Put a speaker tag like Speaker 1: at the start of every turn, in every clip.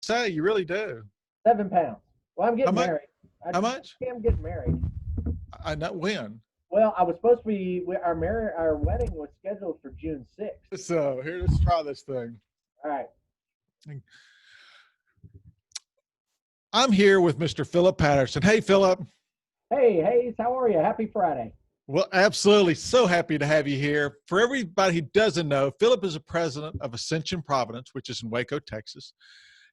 Speaker 1: say. You really do.
Speaker 2: 7 pounds. Well, I'm
Speaker 1: How
Speaker 2: getting
Speaker 1: much?
Speaker 2: married.
Speaker 1: How much?
Speaker 2: I'm getting married.
Speaker 1: I know when.
Speaker 2: Well, I was supposed to be, our wedding was scheduled for June 6th.
Speaker 1: So here, let's try this thing.
Speaker 2: All right.
Speaker 1: I'm here with Mr. Philip Patterson. Hey, Philip.
Speaker 2: Hey, Hayes, how are you? Happy Friday.
Speaker 1: Well, absolutely. So happy to have you here. For everybody who doesn't know, Philip is the president of Ascension Providence, which is in Waco, Texas.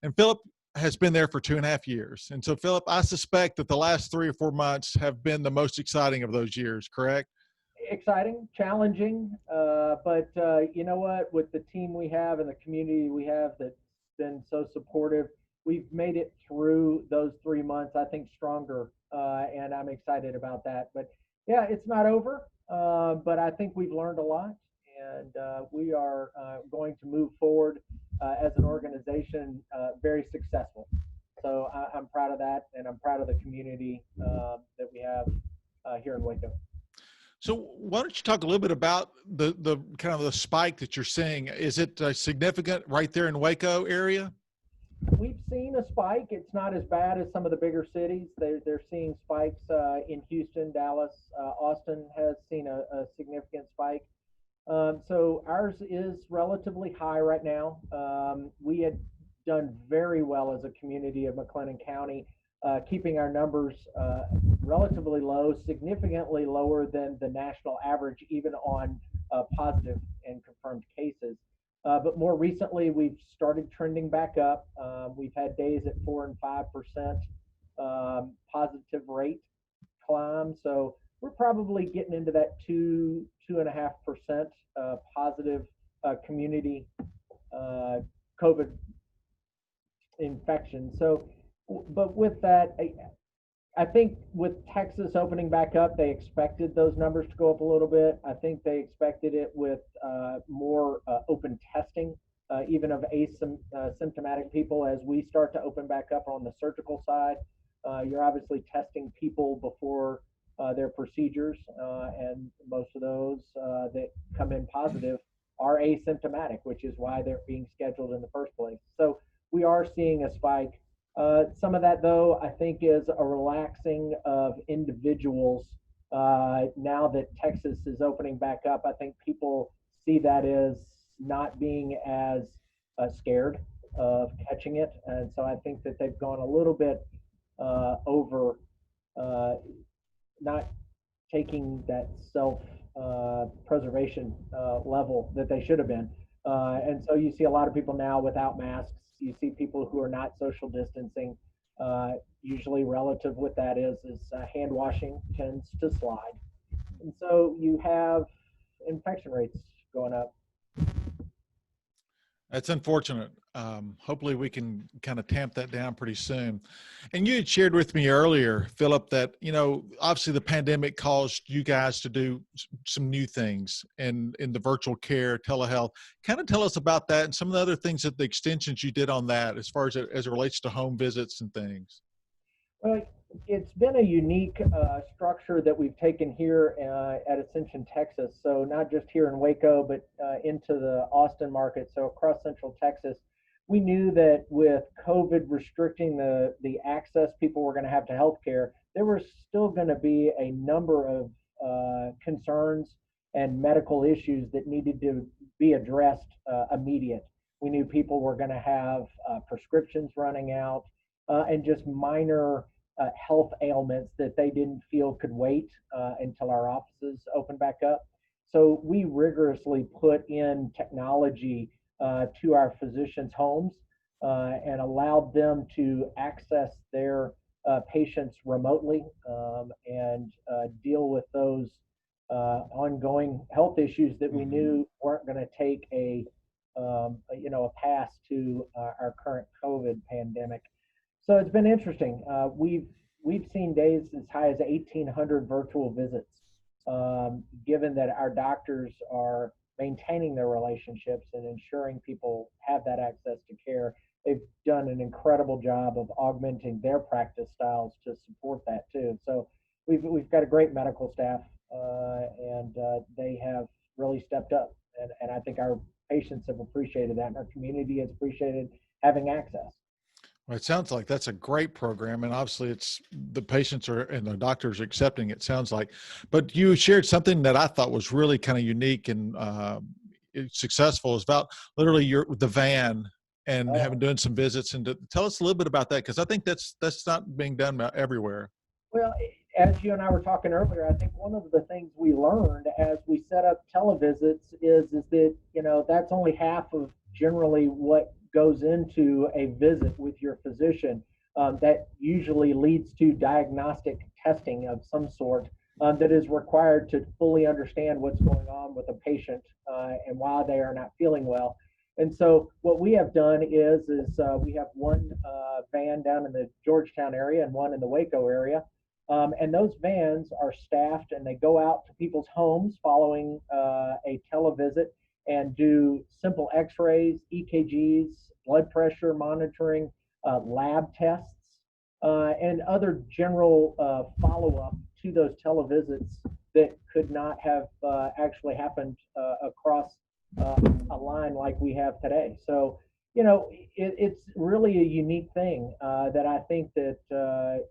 Speaker 1: And Philip has been there for 2.5 years. And so, Philip, I suspect that the last 3 or 4 months have been the most exciting of those years, correct?
Speaker 2: Exciting, challenging, but you know what? With the team we have and the community we have that's been so supportive, we've made it through those 3 months, I think, stronger, and I'm excited about that. But yeah, it's not over, but I think we've learned a lot, and we are going to move forward as an organization very successful. So I'm proud of that, and I'm proud of the community that we have here in Waco.
Speaker 1: So why don't you talk a little bit about the kind of the spike that you're seeing? Is it significant right there in Waco area?
Speaker 2: We've seen a spike. It's not as bad as some of the bigger cities. They're seeing spikes in Houston, Dallas, Austin has seen a significant spike. So ours is relatively high right now. We had done very well as a community of McLennan County, keeping our numbers relatively low, significantly lower than the national average, even on positive and confirmed cases. But more recently, we've started trending back up. We've had days at 4 and 5% positive rate climb. So we're probably getting into that 2.5% positive community COVID infection. So, but with that, I think with Texas opening back up, they expected those numbers to go up a little bit. I think they expected it with more open testing, even of asymptomatic people. As we start to open back up on the surgical side, you're obviously testing people before their procedures, and most of those that come in positive are asymptomatic, which is why they're being scheduled in the first place. So we are seeing a spike. Some of that, though, I think is a relaxing of individuals. Now that Texas is opening back up, I think people see that as not being as scared of catching it. And so I think that they've gone a little bit over not taking that self preservation level that they should have been. And so you see a lot of people now without masks. You see people who are not social distancing. Usually, relative with that is hand washing tends to slide, and so you have infection rates going up.
Speaker 1: That's unfortunate. Hopefully we can kind of tamp that down pretty soon. And you had shared with me earlier, Philip, that, obviously the pandemic caused you guys to do some new things in the virtual care, telehealth. Kind of tell us about that and some of the other things that the extensions you did on that as far as it relates to home visits and things.
Speaker 2: Well, it's been a unique structure that we've taken here at Ascension, Texas. So not just here in Waco, but into the Austin market. So across Central Texas, we knew that with COVID restricting the access people were going to have to healthcare, there were still going to be a number of concerns and medical issues that needed to be addressed immediate. We knew people were going to have prescriptions running out and just minor health ailments that they didn't feel could wait until our offices opened back up. So we rigorously put in technology to our physicians' homes and allowed them to access their patients remotely and deal with those ongoing health issues that we knew weren't going to take a pass to our current COVID pandemic. So it's been interesting. We've seen days as high as 1,800 virtual visits, given that our doctors are maintaining their relationships and ensuring people have that access to care. They've done an incredible job of augmenting their practice styles to support that too. So we've got a great medical staff, and they have really stepped up. And I think our patients have appreciated that, and our community has appreciated having access.
Speaker 1: Well, it sounds like that's a great program, and obviously, it's the patients are and the doctors are accepting. It sounds like, but you shared something that I thought was really kind of unique and successful. Is about literally the van and
Speaker 2: Uh,
Speaker 1: having doing some visits. And tell us a little bit about that because I think that's not being done everywhere.
Speaker 2: Well, as you and I were talking earlier, I think one of the things we learned as we set up televisits is that that's only half of generally what goes into a visit with your physician. That usually leads to diagnostic testing of some sort that is required to fully understand what's going on with a patient and why they are not feeling well. And so what we have done is we have one van down in the Georgetown area and one in the Waco area, and those vans are staffed and they go out to people's homes following a televisit and do simple x-rays, EKGs, blood pressure monitoring, lab tests, and other general follow-up to those televisits that could not have actually happened across a line like we have today. So, it's really a unique thing that I think that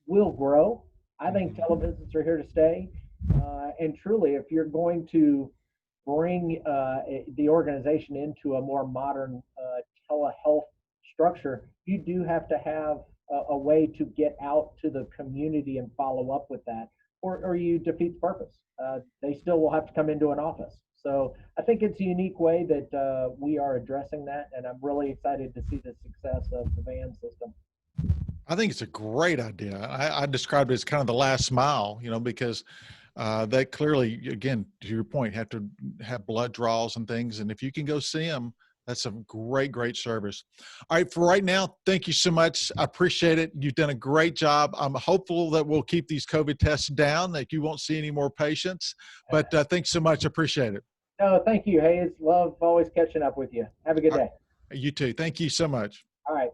Speaker 2: will grow. I think
Speaker 1: Mhm.
Speaker 2: televisits are here to stay. And truly, if you're going to bring the organization into a more modern telehealth structure, you do have to have a way to get out to the community and follow up with that, or you defeat the purpose. They still will have to come into an office. So I think it's a unique way that we are addressing that, and I'm really excited to see the success of the van system.
Speaker 1: I think it's a great idea. I described it as kind of the last mile, because that clearly, again, to your point, have to have blood draws and things. And if you can go see them, that's a great, great service. All right, for right now, thank you so much. I appreciate it. You've done a great job. I'm hopeful that we'll keep these COVID tests down, that you won't see any more patients. But thanks so much. I appreciate it.
Speaker 2: No, thank you, Hayes. Love always catching up with you. Have a good
Speaker 1: All
Speaker 2: day.
Speaker 1: right, you too. Thank you so much.
Speaker 2: All right.